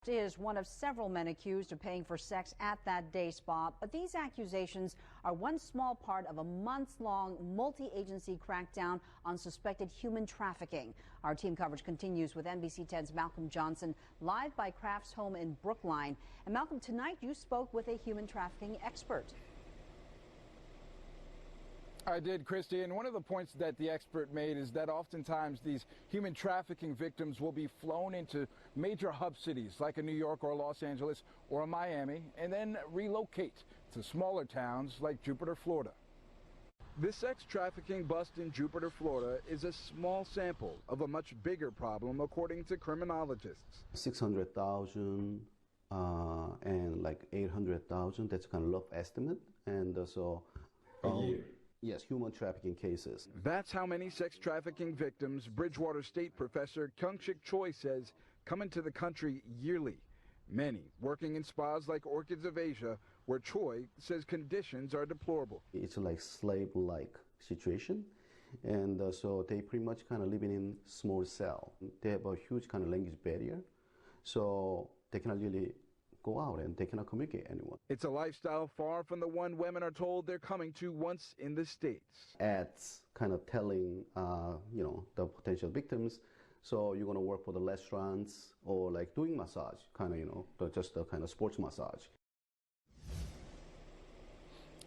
Is one of several men accused of paying for sex at that day spa, but these accusations are one small part of a months-long multi-agency crackdown on suspected human trafficking. Our team coverage continues with NBC 10's Malcolm Johnson live by Kraft's home in Brookline. And Malcolm, tonight you spoke with a human trafficking expert. I did, Christy, and one of the points that the expert made is that oftentimes these human trafficking victims will be flown into major hub cities like a New York or Los Angeles or a Miami and then relocate to smaller towns like Jupiter, Florida. This sex trafficking bust in Jupiter, Florida is a small sample of a much bigger problem, according to criminologists. 600,000 and like 800,000, that's kind of rough estimate. And so a year. Yes, human trafficking cases. That's how many sex trafficking victims Bridgewater State professor Kyung-Shick Choi says come into the country yearly. Many working in spas like Orchids of Asia, where Choi says conditions are deplorable. It's like slave-like situation. And so they pretty much kind of living in small cell. They have a huge kind of language barrier. So they cannot really go out and they cannot communicate anyone. It's a lifestyle far from the one women are told they're coming to once in the States. Ads kind of telling, the potential victims, so you're going to work for the restaurants or like doing massage, kind of, just a kind of sports massage.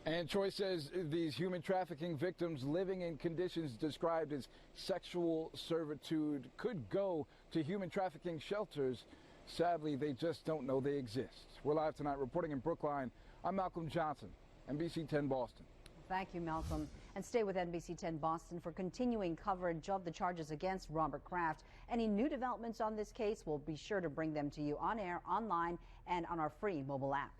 And Choi says these human trafficking victims living in conditions described as sexual servitude could go to human trafficking shelters. Sadly, they just don't know they exist. We're live tonight reporting in Brookline. I'm Malcolm Johnson, NBC 10 Boston. Thank you, Malcolm. And stay with NBC 10 Boston for continuing coverage of the charges against Robert Kraft. Any new developments on this case, we'll be sure to bring them to you on air, online, and on our free mobile app.